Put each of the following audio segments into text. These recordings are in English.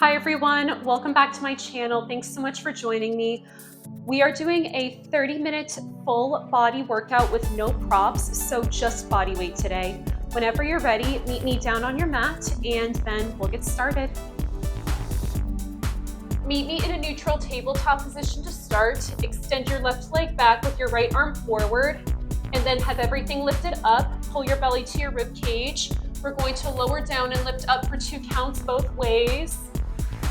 Hi everyone, welcome back to my channel. Thanks so much for joining me. We are doing a 30-minute full body workout with no props, so just body weight today. Whenever you're ready, meet me down on your mat and then we'll get started. Meet me in a neutral tabletop position to start. Extend your left leg back with your right arm forward and then have everything lifted up. Pull your belly to your rib cage. We're going to lower down and lift up for 2 counts both ways.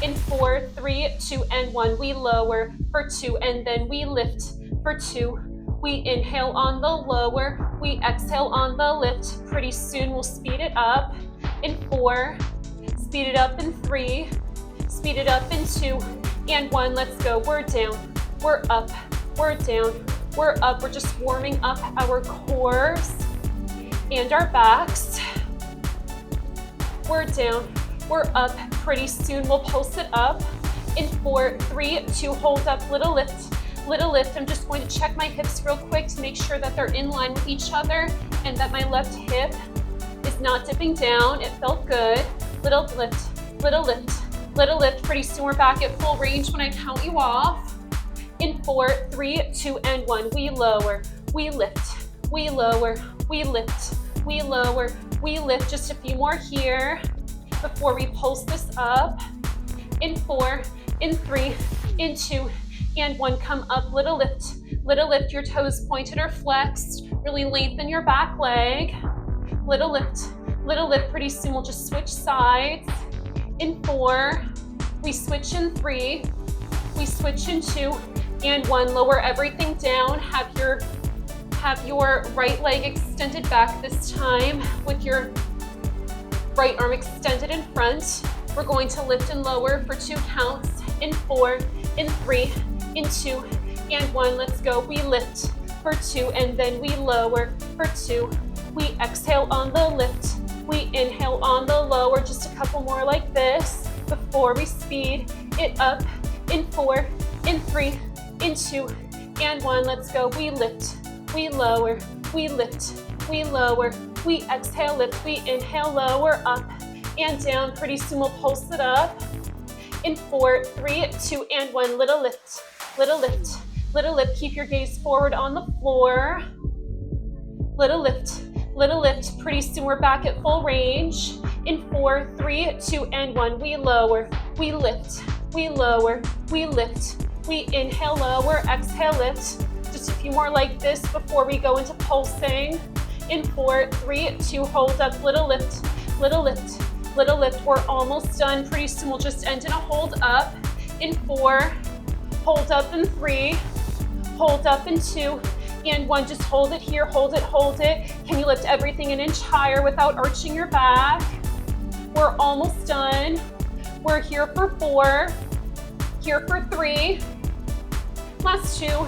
In 4, 3, 2, and 1, we lower for 2, and then we lift for 2. We inhale on the lower, we exhale on the lift. Pretty soon we'll speed it up. In 4, speed it up in 3, speed it up in 2, and 1. Let's go. We're down, we're up, we're down, we're up. We're just warming up our cores and our backs. We're down, we're up. Pretty soon we'll pulse it up. In 4, 3, 2, hold up, little lift, little lift. I'm just going to check my hips real quick to make sure that they're in line with each other and that my left hip is not dipping down. It felt good. Little lift, little lift, little lift. Pretty soon we're back at full range when I count you off. In 4, 3, 2, and 1, we lower, we lift, we lower, we lift, we lower, we lift. Just a few more here before we pulse this up. In 4, in 3, in 2, and 1, come up, little lift, your toes pointed or flexed, really lengthen your back leg, little lift, pretty soon we'll just switch sides. In 4, we switch in 3, we switch in 2, and 1, lower everything down, have your right leg extended back this time with your right arm extended in front. We're going to lift and lower for 2 counts. In 4, in 3, in 2, and 1. Let's go. We lift for 2 and then we lower for 2. We exhale on the lift. We inhale on the lower. Just a couple more like this before we speed it up. In 4, in 3, in 2, and 1. Let's go. We lift. We lower. We lift. We lower. We exhale, lift, we inhale, lower, up and down. Pretty soon we'll pulse it up. In 4, 3, 2, and 1, little lift, little lift, little lift. Keep your gaze forward on the floor. Little lift, little lift. Pretty soon we're back at full range. In 4, 3, 2, and 1, we lower, we lift, we lower, we lift. We inhale, lower, exhale, lift. Just a few more like this before we go into pulsing. In 4, 3, 2, hold up, little lift, little lift, little lift. We're almost done. Pretty soon we'll just end in a hold up. In 4, hold up in 3, hold up in 2, and 1. Just hold it here, hold it, hold it. Can you lift everything an inch higher without arching your back? We're almost done. We're here for 4, here for 3, last 2,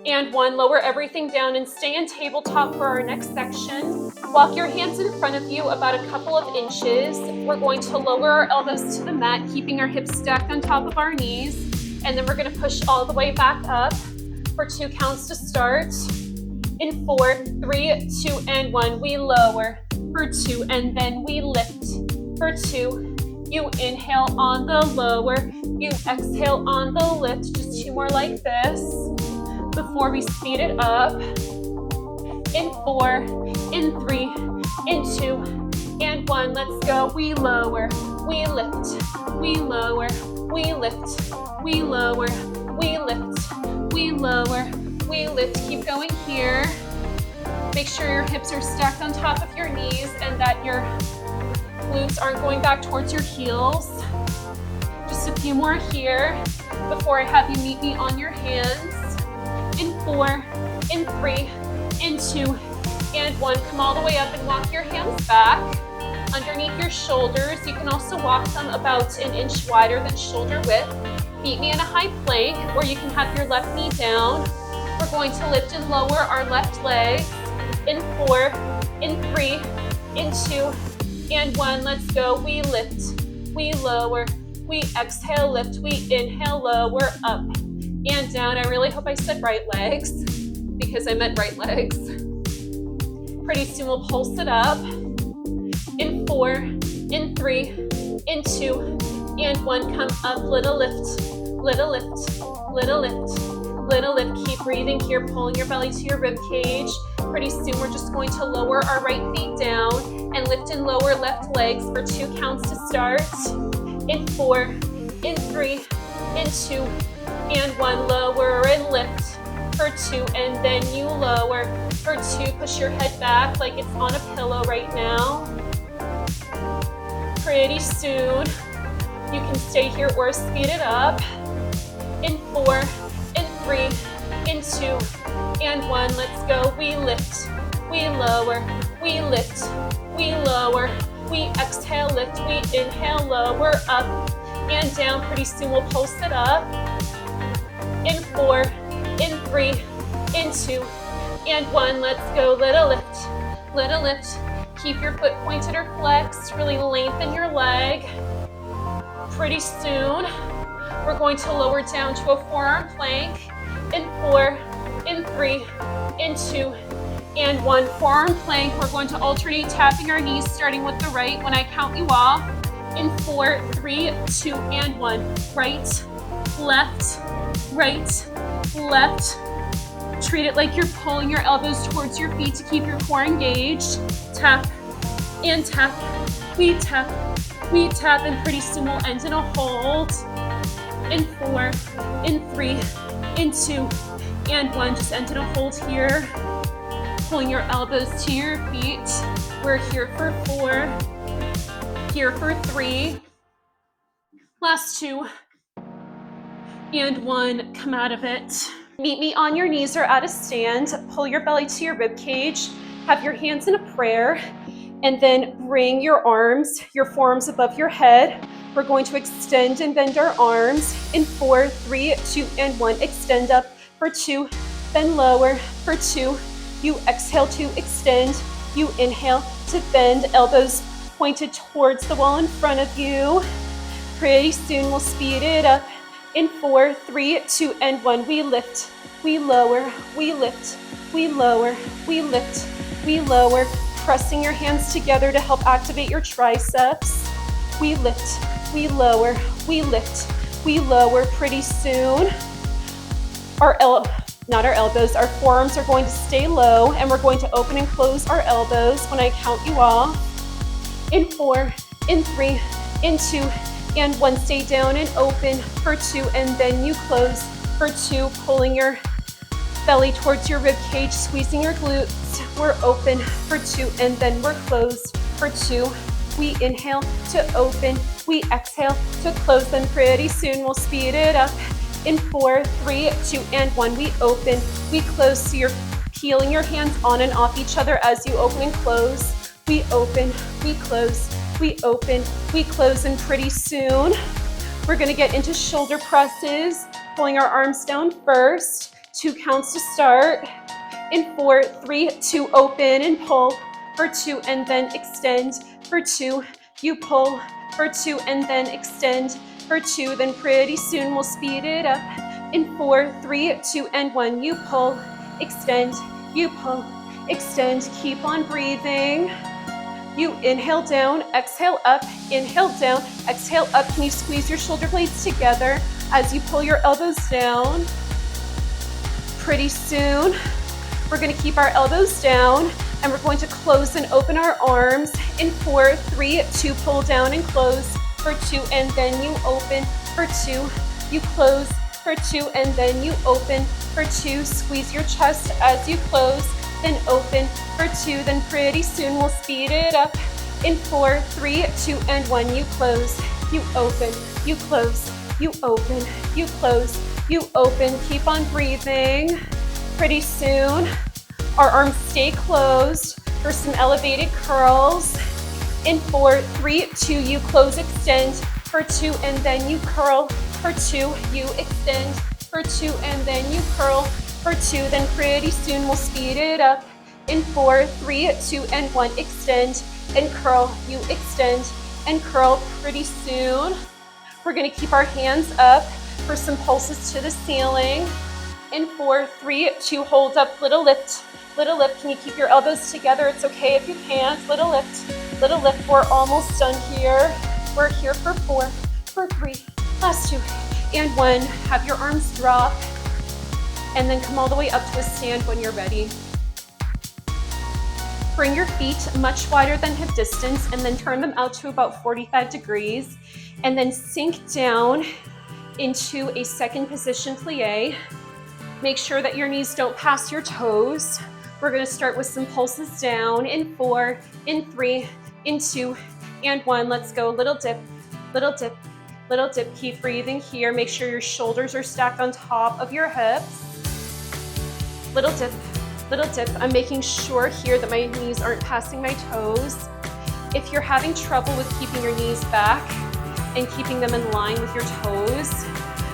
and 1. Lower everything down and stay in tabletop for our next section. Walk your hands in front of you about a couple of inches. We're going to lower our elbows to the mat, keeping our hips stacked on top of our knees. And then we're going to push all the way back up for 2 counts to start. In 4, 3, 2, and 1, we lower for 2, and then we lift for 2. You inhale on the lower, you exhale on the lift. Just 2 more like this before we speed it up. In 4, in 3, in 2, and 1. Let's go. We lower, we lift, we lower, we lift, we lower, we lift, we lower, we lift. Keep going here. Make sure your hips are stacked on top of your knees and that your glutes aren't going back towards your heels. Just a few more here before I have you meet me on your hands. In 4, in 3, in 2, and 1. Come all the way up and walk your hands back underneath your shoulders. You can also walk them about an inch wider than shoulder width. Meet me in a high plank, or you can have your left knee down. We're going to lift and lower our left leg. In 4, in 3, in 2, and 1. Let's go. We lift, we lower, we exhale, lift, we inhale, lower, up and down. I really hope I said right legs because I meant right legs. Pretty soon we'll pulse it up. In 4, in 3, in 2, and one, come up, little lift, little lift, little lift, little lift. Keep breathing here, pulling your belly to your rib cage. Pretty soon we're just going to lower our right feet down and lift and lower left legs for 2 counts to start. In 4, in 3, in 2, and 1, lower and lift for 2, and then you lower for 2. Push your head back like it's on a pillow right now. Pretty soon you can stay here or speed it up. In 4, in 3, in 2, and 1, let's go. We lift, we lower, we lift, we lower, we exhale, lift, we inhale, lower, up and down. Pretty soon we'll pulse it up. In 4, in 3, in 2, and 1, let's go. Little lift, little lift. Keep your foot pointed or flexed, really lengthen your leg. Pretty soon we're going to lower down to a forearm plank. In 4, in 3, in 2, and 1, forearm plank. We're going to alternate tapping our knees, starting with the right when I count you off. In 4, 3, 2, and 1. Right, left, right, left. Treat it like you're pulling your elbows towards your feet to keep your core engaged. Tap and tap. We tap, and pretty soon we'll end in a hold. In 4, in 3, in 2, and 1. Just end in a hold here. Pulling your elbows to your feet. We're here for 4, here for 3, last 2, and 1. Come out of it. Meet me on your knees or at a stand. Pull your belly to your rib cage. Have your hands in a prayer, and then bring your arms, your forearms above your head. We're going to extend and bend our arms. In 4, 3, 2, and 1. Extend up for 2, then lower for 2. You exhale to extend. You inhale to bend, elbows pointed towards the wall in front of you. Pretty soon we'll speed it up. In 4, 3, 2, and 1. We lift, we lower, we lift, we lower, we lift, we lower. Pressing your hands together to help activate your triceps. We lift, we lower, we lift, we lower. Pretty soon our forearms are going to stay low, and we're going to open and close our elbows when I count you off. In 4, in 3, in 2, and 1. Stay down and open for 2, and then you close for 2, pulling your belly towards your rib cage, squeezing your glutes. We're open for 2, and then we're closed for 2. We inhale to open, we exhale to close, then pretty soon we'll speed it up. In 4, 3, 2, and 1. We open, we close, so you're peeling your hands on and off each other as you open and close. We open, we close, we open, we close, and pretty soon we're gonna get into shoulder presses, pulling our arms down first. 2 counts to start. In 4, 3, 2, open and pull for 2, and then extend for 2. You pull for 2, and then extend for 2. Then pretty soon we'll speed it up. In 4, 3, 2, and 1. You pull, extend, you pull, extend. Keep on breathing. You inhale down, exhale up, inhale down, exhale up. Can you squeeze your shoulder blades together as you pull your elbows down? Pretty soon, we're gonna keep our elbows down, and we're going to close and open our arms. In 4, 3, 2, pull down and close for 2, and then you open for 2. You close for 2, and then you open for 2. Squeeze your chest as you close, then open for 2. Then pretty soon we'll speed it up. In 4, 3, 2, and 1. You close, you open, you close, you open, you close, you open. Keep on breathing. Pretty soon our arms stay closed for some elevated curls. In 4, 3, 2, you close, extend for 2, and then you curl for 2. You extend for 2, and then you curl for 2. Then pretty soon we'll speed it up. In 4, 3, 2, and 1. Extend and curl. You extend and curl. Pretty soon we're gonna keep our hands up for some pulses to the ceiling. In 4, 3, 2, hold up, little lift. Little lift. Can you keep your elbows together? It's okay if you can't. Little lift. Little lift. We're almost done here. We're here for 4, for 3, last 2, and 1. Have your arms drop, and then come all the way up to a stand when you're ready. Bring your feet much wider than hip distance, and then turn them out to about 45 degrees, and then sink down into a second position plie. Make sure that your knees don't pass your toes. We're gonna start with some pulses down in 4, in 3, in 2, and 1. Let's go. Little dip, little dip, little dip. Keep breathing here. Make sure your shoulders are stacked on top of your hips. Little dip, little dip. I'm making sure here that my knees aren't passing my toes. If you're having trouble with keeping your knees back and keeping them in line with your toes,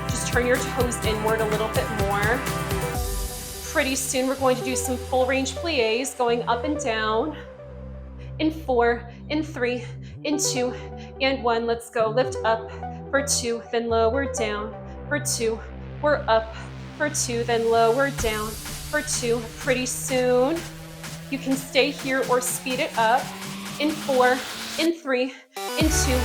just turn your toes inward a little bit more. Pretty soon we're going to do some full range plies going up and down. In 4, in 3, in 2, and 1. Let's go. Lift up for 2, then lower down for 2. We're up for 2, then lower down for 2. Pretty soon you can stay here or speed it up. In 4, in 3, in 2,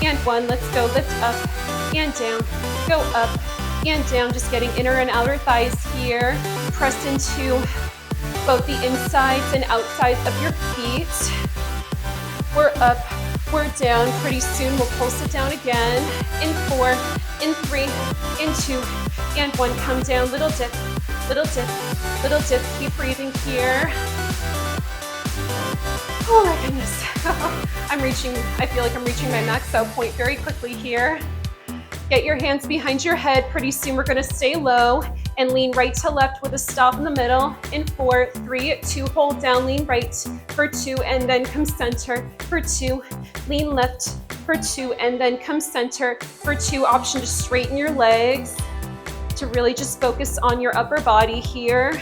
and 1. Let's go. Lift up and down, go up and down, just getting inner and outer thighs here. Press into both the insides and outsides of your feet. We're up, we're down. Pretty soon we'll pulse it down again. In 4, in 3, in 2, and 1. Come down, little dip, little dip, little dip. Keep breathing here. Oh my goodness. I feel like I'm reaching my max out point very quickly here. Get your hands behind your head. Pretty soon we're gonna stay low and lean right to left with a stop in the middle. In 4, 3, 2, hold down, lean right for 2, and then come center for 2. Lean left for 2, and then come center for 2. Option to straighten your legs, to really just focus on your upper body here.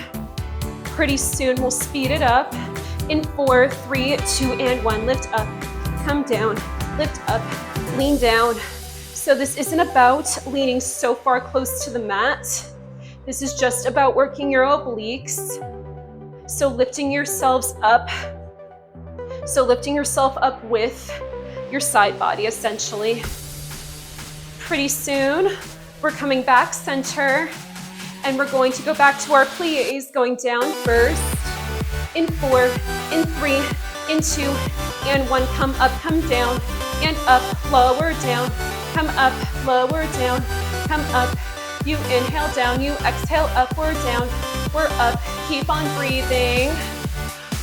Pretty soon we'll speed it up. In 4, 3, 2, and 1. Lift up, come down, lift up, lean down. So this isn't about leaning so far close to the mat. This is just about working your obliques. So lifting yourselves up. So lifting yourself up with your side body, essentially. Pretty soon, we're coming back center, and we're going to go back to our plies, going down first. In 4, in 3, in 2, and 1. Come up, come down, and up, lower down. Come up, lower down, come up. You inhale down, you exhale up, we're down, we're up. Keep on breathing.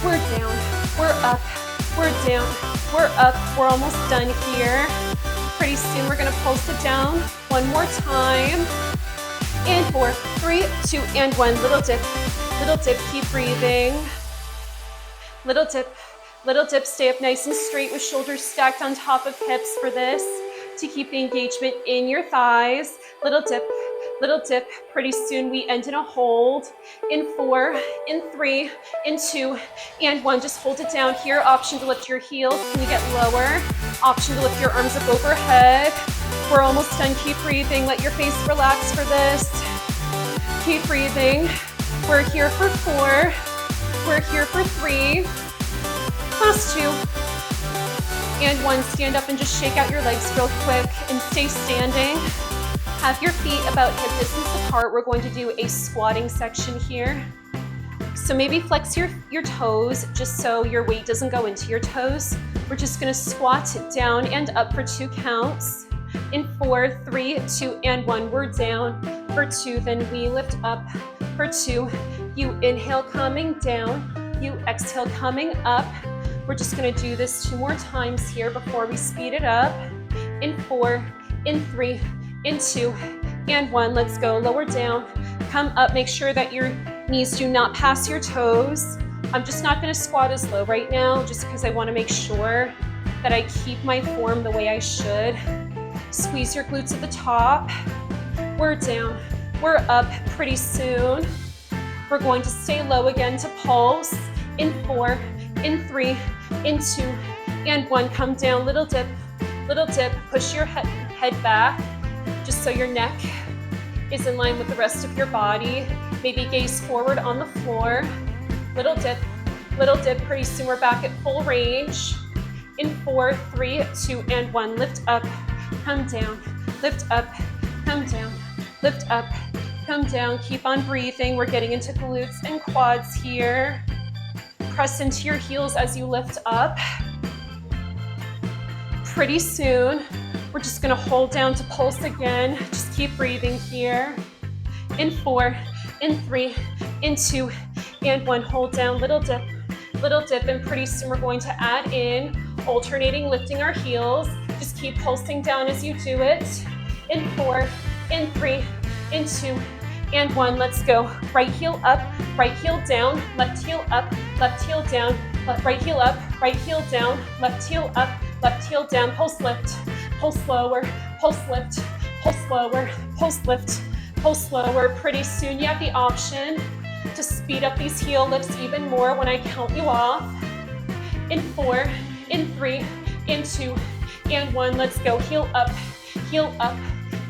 We're down, we're up, we're down, we're up. We're almost done here. Pretty soon we're gonna pulse it down one more time. And 4, 3, 2, and 1. Little dip, keep breathing. Little dip, stay up nice and straight with shoulders stacked on top of hips for this, to keep the engagement in your thighs. Little dip. Pretty soon we end in a hold. In 4, in 3, in 2, and 1. Just hold it down here. Option to lift your heels. Can you get lower? Option to lift your arms up overhead. We're almost done. Keep breathing. Let your face relax for this. Keep breathing. We're here for 4. We're here for 3. Last 2. And 1. Stand up and just shake out your legs real quick and stay standing. Have your feet about hip distance apart. We're going to do a squatting section here. So maybe flex your toes just so your weight doesn't go into your toes. We're just gonna squat down and up for 2 counts. In 4, 3, 2, and 1. We're down for 2, then we lift up for 2. You inhale, coming down. You exhale, coming up. We're just gonna do this 2 more times here before we speed it up. In 4, in 3, in 2, and 1. Let's go. Lower down, come up. Make sure that your knees do not pass your toes. I'm just not gonna squat as low right now, just because I wanna make sure that I keep my form the way I should. Squeeze your glutes at the top. We're down, we're up. Pretty soon we're going to stay low again to pulse. In 4, in 3, in 2, and 1. Come down, little dip, push your head back, just so your neck is in line with the rest of your body. Maybe gaze forward on the floor. Little dip. Pretty soon we're back at full range. In 4, 3, 2, and 1. Lift up, come down, lift up, come down, lift up, come down. Keep on breathing. We're getting into glutes and quads here. Press into your heels as you lift up. Pretty soon, we're just gonna hold down to pulse again. Just keep breathing here. In 4, in 3, in 2, and 1. Hold down, little dip, and pretty soon we're going to add in alternating lifting our heels. Just keep pulsing down as you do it. In 4, in 3, in 2, and 1. Let's go. Right heel up, right heel down, left heel up, left heel down, right heel up, right heel down, left heel up, left heel down. Pulse lift, pulse slower, pulse lift, pulse slower, pulse lift, pulse slower. Pretty soon you have the option to speed up these heel lifts even more when I count you off. In 4, in 3, in 2, and 1. Let's go. Heel up,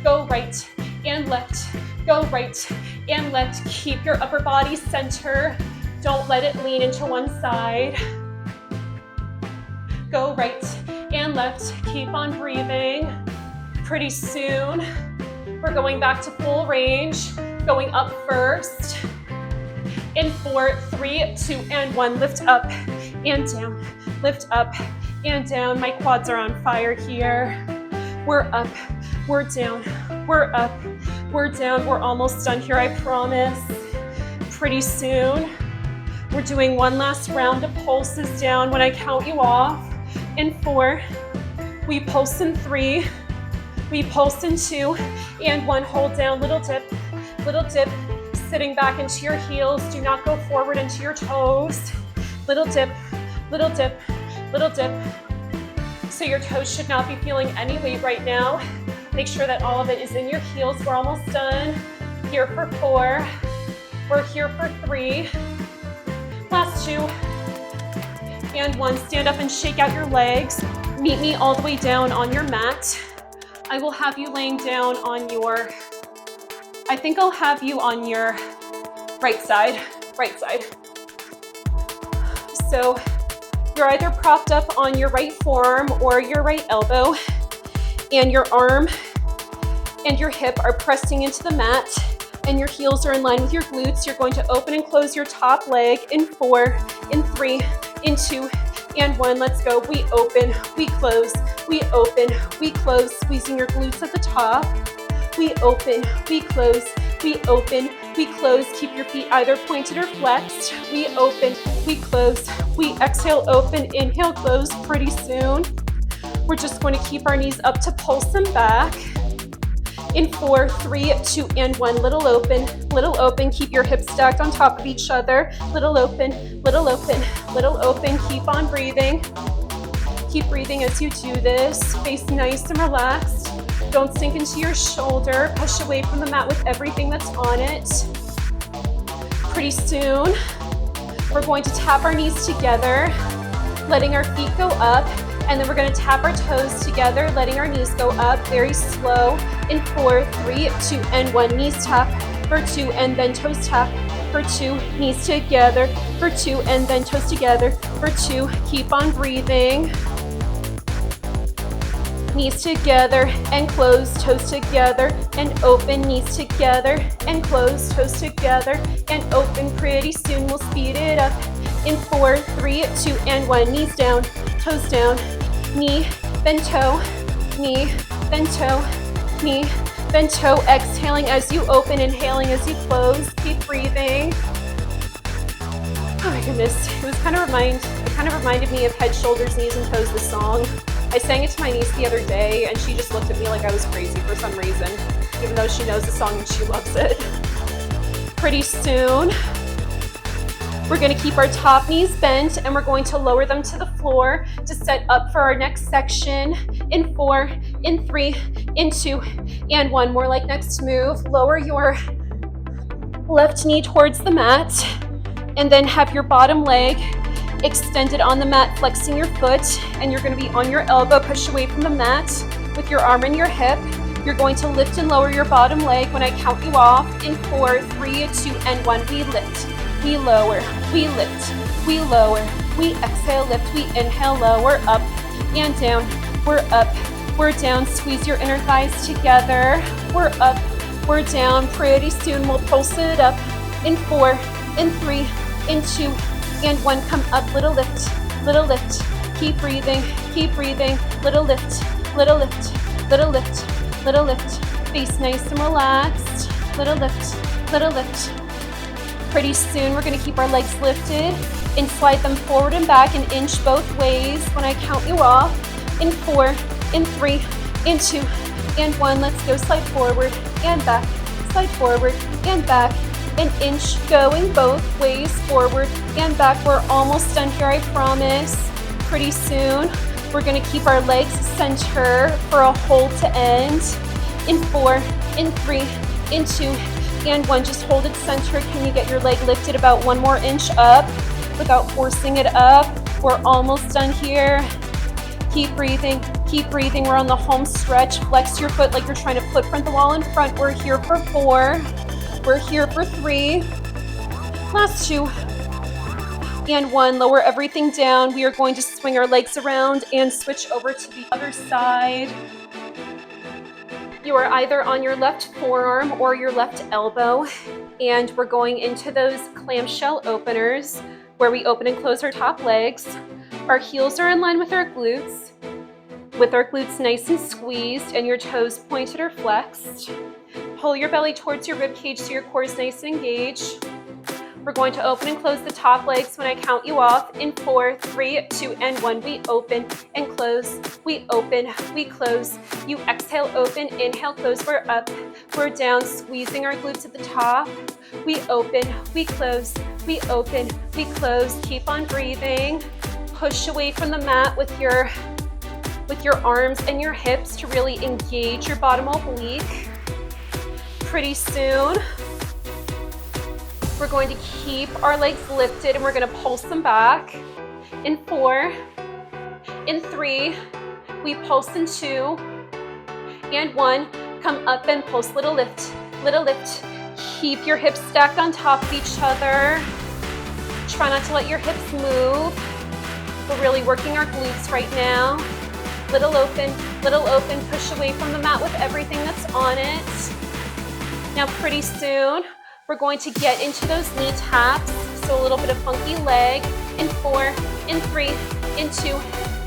go right and left, go right and left. Keep your upper body center. Don't let it lean into one side. Go right and left. Keep on breathing. Pretty soon, we're going back to full range. Going up first. In 4, 3, 2, and 1. Lift up and down. Lift up and down. My quads are on fire here. We're up, we're down, we're up, we're down. We're almost done here, I promise. Pretty soon, we're doing one last round of pulses down when I count you off. In 4, we pulse in 3, we pulse in 2, and 1. Hold down, little dip, sitting back into your heels. Do not go forward into your toes. Little dip, little dip, little dip. So your toes should not be feeling any weight right now. Make sure that all of it is in your heels. We're almost done. Here for 4. We're here for 3. Last 2. And 1. Stand up and shake out your legs. Meet me all the way down on your mat. I will have you laying down on your, I think I'll have you on your right side. So you're either propped up on your right forearm or your right elbow, and your arm and your hip are pressing into the mat, and your heels are in line with your glutes. You're going to open and close your top leg in 4, in 3, in 2, and 1. Let's go. We open, we close, we open, we close, squeezing your glutes at the top. We open, we close, we open, we close. Keep your feet either pointed or flexed. We open, we close, we exhale, open, inhale, close. Pretty soon, we're just going to keep our knees up to pulse them back. In 4, 3, 2, and 1. Little open. Keep your hips stacked on top of each other. Little open, little open, little open. Keep on breathing. Keep breathing as you do this. Face nice and relaxed. Don't sink into your shoulder. Push away from the mat with everything that's on it. Pretty soon, we're going to tap our knees together, letting our feet go up, and then we're going to tap our toes together, letting our knees go up very slow. In 4, 3, 2, and 1. Knees tap for 2, and then toes tap for 2. Knees together for 2, and then toes together for 2. Keep on breathing. Knees together and close, toes together and open, knees together and close, toes together and open. Pretty soon we'll speed it up. In 4, 3, 2, and 1. Knees down, toes down, knee, then toe, knee, then toe, knee, then toe. Exhaling as you open, inhaling as you close. Keep breathing. Oh my goodness, it kind of reminded me of Head, Shoulders, Knees, and Toes, the song. I sang it to my niece the other day, and she just looked at me like I was crazy for some reason, even though she knows the song and she loves it. Pretty soon, we're going to keep our top knees bent, and we're going to lower them to the floor to set up for our next section. In 4, in 3, in 2, and 1. More like next move. Lower your left knee towards the mat, and then have your bottom leg extended on the mat, flexing your foot, and you're going to be on your elbow. Push away from the mat with your arm and your hip. You're going to lift and lower your bottom leg when I count you off. In 4, 3, 2, and 1. We lift, we lower, we lift, we lower, we exhale, lift, we inhale, lower, up and down. We're up, we're down. Squeeze your inner thighs together. We're up, we're down. Pretty soon we'll pulse it up. In 4, in 3, in 2, and 1. Come up, little lift, little lift. Keep breathing, little lift, little lift, little lift, little lift. Face nice and relaxed, little lift, little lift. Pretty soon we're gonna keep our legs lifted and slide them forward and back and inch both ways when I count you off. In 4, in 3, in 2, and 1. Let's go. Slide forward and back, slide forward and back, an inch going both ways, forward and back. We're almost done here, I promise. Pretty soon we're gonna keep our legs center for a hold to end. In 4, in 3, in 2, and 1. Just hold it centered. Can you get your leg lifted about 1 more inch up without forcing it up? We're almost done here. Keep breathing, keep breathing. We're on the home stretch. Flex your foot like you're trying to footprint the wall in front. We're here for 4. We're here for 3. Last 2. And 1. Lower everything down. We are going to swing our legs around and switch over to the other side. You are either on your left forearm or your left elbow, and we're going into those clamshell openers where we open and close our top legs. Our heels are in line with our glutes nice and squeezed and your toes pointed or flexed. Pull your belly towards your rib cage so your core is nice and engaged. We're going to open and close the top legs when I count you off. In 4, 3, 2, and 1. We open and close. We open, we close. You exhale, open, inhale, close. We're up, we're down, squeezing our glutes at the top. We open, we close. We open, we close. Keep on breathing. Push away from the mat with your arms and your hips to really engage your bottom oblique. Pretty soon, we're going to keep our legs lifted and we're going to pulse them back. In 4, in 3, we pulse in 2, and 1. Come up and pulse, little lift, little lift. Keep your hips stacked on top of each other. Try not to let your hips move. We're really working our glutes right now. Little open, push away from the mat with everything that's on it. Now pretty soon, we're going to get into those knee taps, so a little bit of funky leg. In 4, in 3, in 2,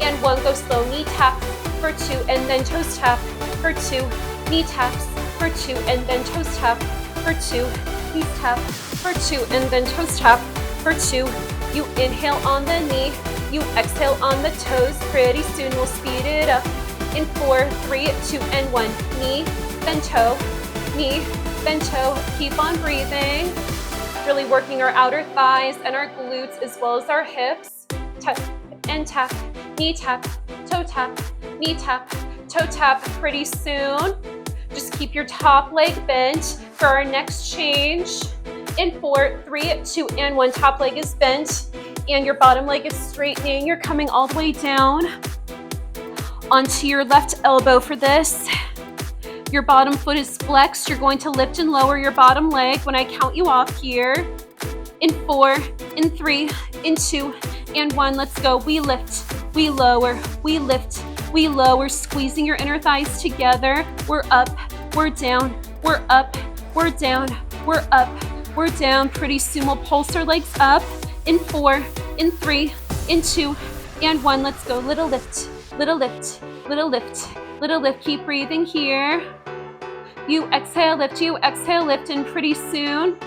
and 1. Go slow. Knee tap for 2, and then toes tap for 2. Knee taps for 2, and then toes tap for 2. Knees tap for 2, and then toes tap for 2. You inhale on the knee, you exhale on the toes. Pretty soon we'll speed it up. In 4, 3, 2, and 1. Knee, then toe, knee, then toe. Keep on breathing. Really working our outer thighs and our glutes as well as our hips. Tap and tap, knee tap, toe tap, knee tap, toe tap. Pretty soon, just keep your top leg bent for our next change. In 4, 3, 2, and 1. Top leg is bent and your bottom leg is straightening. You're coming all the way down onto your left elbow for this. Your bottom foot is flexed. You're going to lift and lower your bottom leg when I count you off here. In 4, in 3, in 2, and 1. Let's go. We lift, we lower, we lift, we lower, squeezing your inner thighs together. We're up, we're down, we're up, we're down, we're up, we're down. Pretty soon we'll pulse our legs up. In 4, in 3, in 2, and 1. Let's go. Little lift, little lift, little lift, little lift. Keep breathing here. You exhale, lift, and pretty soon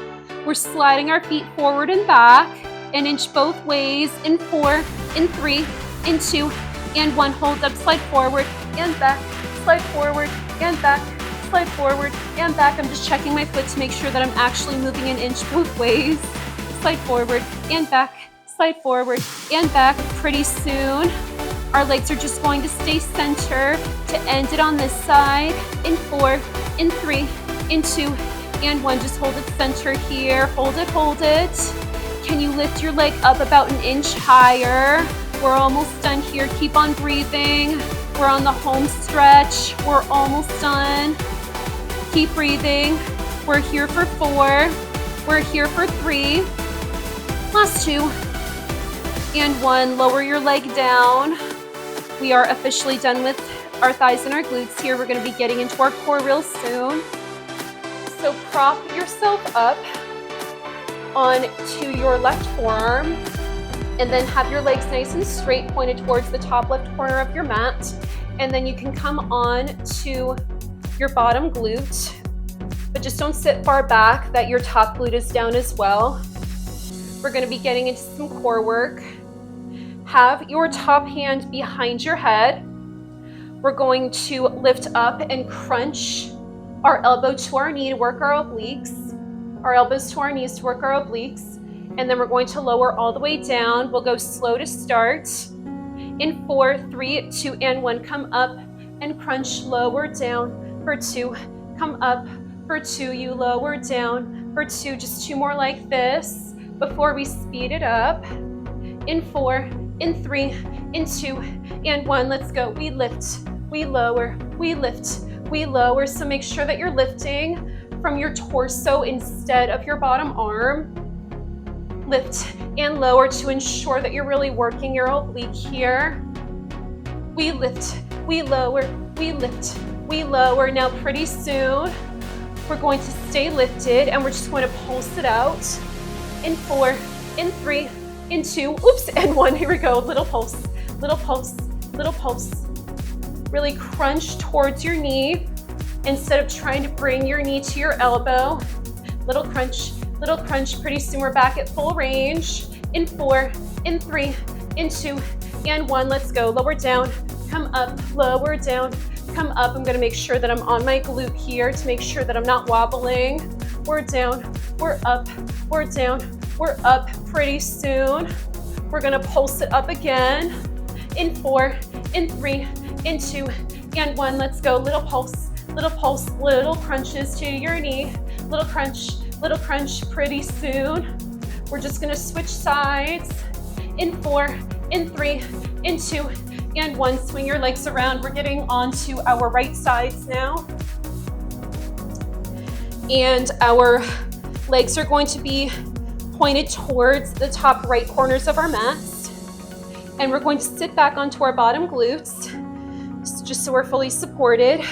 we're sliding our feet forward and back, an inch both ways. In 4, in 3, in 2, and 1. Hold up, slide forward and back, slide forward and back, slide forward and back. I'm just checking my foot to make sure that I'm actually moving an inch both ways. Slide forward and back, slide forward and back. Pretty soon, our legs are just going to stay center to end it on this side. In 4, in 3, in 2, and 1. Just hold it center here. Hold it, hold it. Can you lift your leg up about an inch higher? We're almost done here. Keep on breathing. We're on the home stretch. We're almost done. Keep breathing. We're here for 4. We're here for 3. Last 2. And 1. Lower your leg down. We are officially done with our thighs and our glutes here. We're gonna be getting into our core real soon. So prop yourself up onto your left forearm and then have your legs nice and straight, pointed towards the top left corner of your mat. And then you can come on to your bottom glute, but just don't sit far back that your top glute is down as well. We're gonna be getting into some core work. Have your top hand behind your head. We're going to lift up and crunch our elbow to our knee to work our obliques, our elbows to our knees to work our obliques, and then we're going to lower all the way down. We'll go slow to start. In 4, 3, 2, and 1, come up and crunch, lower down. For 2, come up. For 2, you lower down. For 2, just 2 more like this before we speed it up. In 4, in 3, in 2, and 1, let's go. We lift, we lower, we lift, we lower. So make sure that you're lifting from your torso instead of your bottom arm. Lift and lower to ensure that you're really working your oblique here. We lift, we lower, we lift, we lower. Now pretty soon, we're going to stay lifted and we're just going to pulse it out. In 4, in 3, in 2, oops, and 1. Here we go. Little pulse, little pulse, little pulse. Really crunch towards your knee instead of trying to bring your knee to your elbow. Little crunch, little crunch. Pretty soon we're back at full range. In 4, in 3, in 2, and 1. Let's go. Lower down, come up, lower down, come up. I'm gonna make sure that I'm on my glute here to make sure that I'm not wobbling. We're down, we're up, we're down, we're up. Pretty soon, we're gonna pulse it up again. In 4, in 3, in 2, and 1. Let's go. Little pulse, little crunches to your knee. Little crunch, pretty soon. We're just gonna switch sides. In 4, in 3, in 2, and 1. Swing your legs around. We're getting onto our right sides now. And our legs are going to be pointed towards the top right corners of our mats. And we're going to sit back onto our bottom glutes, just so we're fully supported.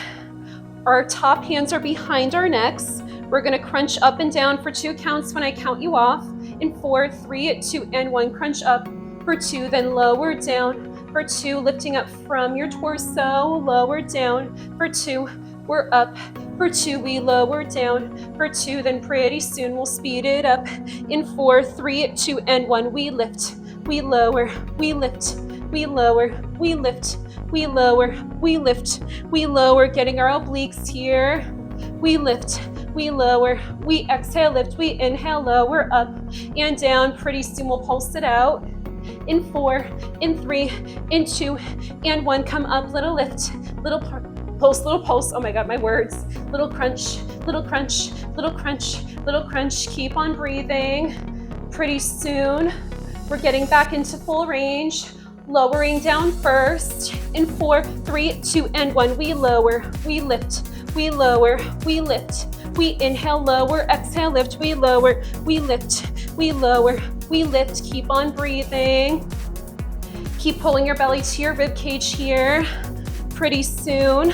Our top hands are behind our necks. We're gonna crunch up and down for 2 counts when I count you off. In 4, 3, 2, and 1, crunch up. For 2, then lower down. For 2, lifting up from your torso, lower down. For 2, we're up. For 2, we lower down. For 2, then pretty soon we'll speed it up. In 4, 3, 2, and 1, we lift, we lower, we lift, we lower, we lift, we lower, we lift, we lower, getting our obliques here. We lift, we lower, we exhale, lift, we inhale, lower, up and down. Pretty soon we'll pulse it out. In 4, in 3, in 2, and 1, come up, little lift, little pulse, oh my God, my words. Little crunch, little crunch, little crunch, little crunch. Keep on breathing. Pretty soon, we're getting back into full range. Lowering down first. In 4, 3, 2, and 1, we lower, we lift, we lower, we lift. We inhale, lower, exhale, lift, we lower, we lift, we lower, we lift. Keep on breathing. Keep pulling your belly to your rib cage here. Pretty soon,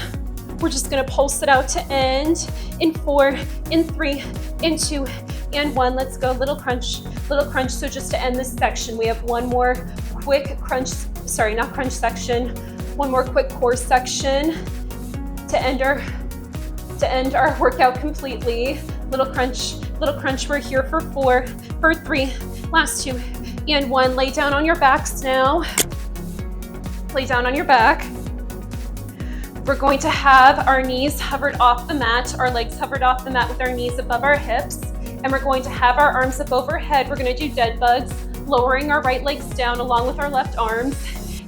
we're just gonna pulse it out to end. In 4, in 3, in 2, and 1. Let's go. Little crunch, little crunch. So just to end this section, we have one more quick crunch, sorry, not crunch section, one more quick core section to end our workout completely. Little crunch, we're here for 4, for 3, last 2, and 1. Lay down on your backs now. Lay down on your back. We're going to have our knees hovered off the mat, our legs hovered off the mat with our knees above our hips, and we're going to have our arms up overhead. We're gonna do dead bugs, lowering our right legs down along with our left arms.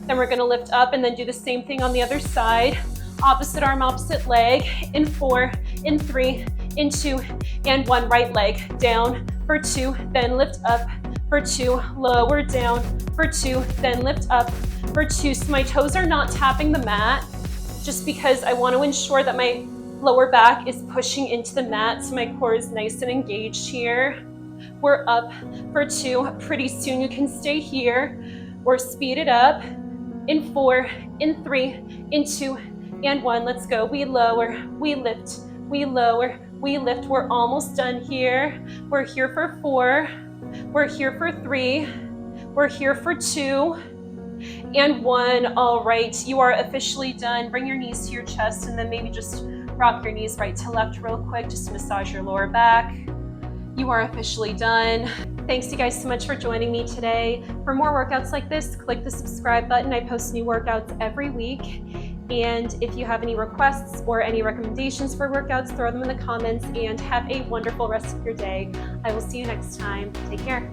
Then we're gonna lift up and then do the same thing on the other side. Opposite arm, opposite leg. In 4, in 3, in 2, and 1. Right leg down. For 2, then lift up. For 2, lower down. For 2, then lift up. For 2, so my toes are not tapping the mat, just because I want to ensure that my lower back is pushing into the mat so my core is nice and engaged here. We're up for 2. Pretty soon you can stay here or speed it up. In 4, in 3, in 2, and 1. Let's go. We lower, we lift, we lower, we lift. We're almost done here. We're here for 4. We're here for 3. We're here for 2. And 1. All right, you are officially done. Bring your knees to your chest and then maybe just rock your knees right to left real quick just to massage your lower back. You are officially done. Thanks you guys so much for joining me today. For more workouts like this, click the subscribe button. I post new workouts every week. And if you have any requests or any recommendations for workouts, throw them in the comments, and have a wonderful rest of your day. I will see you next time. Take care.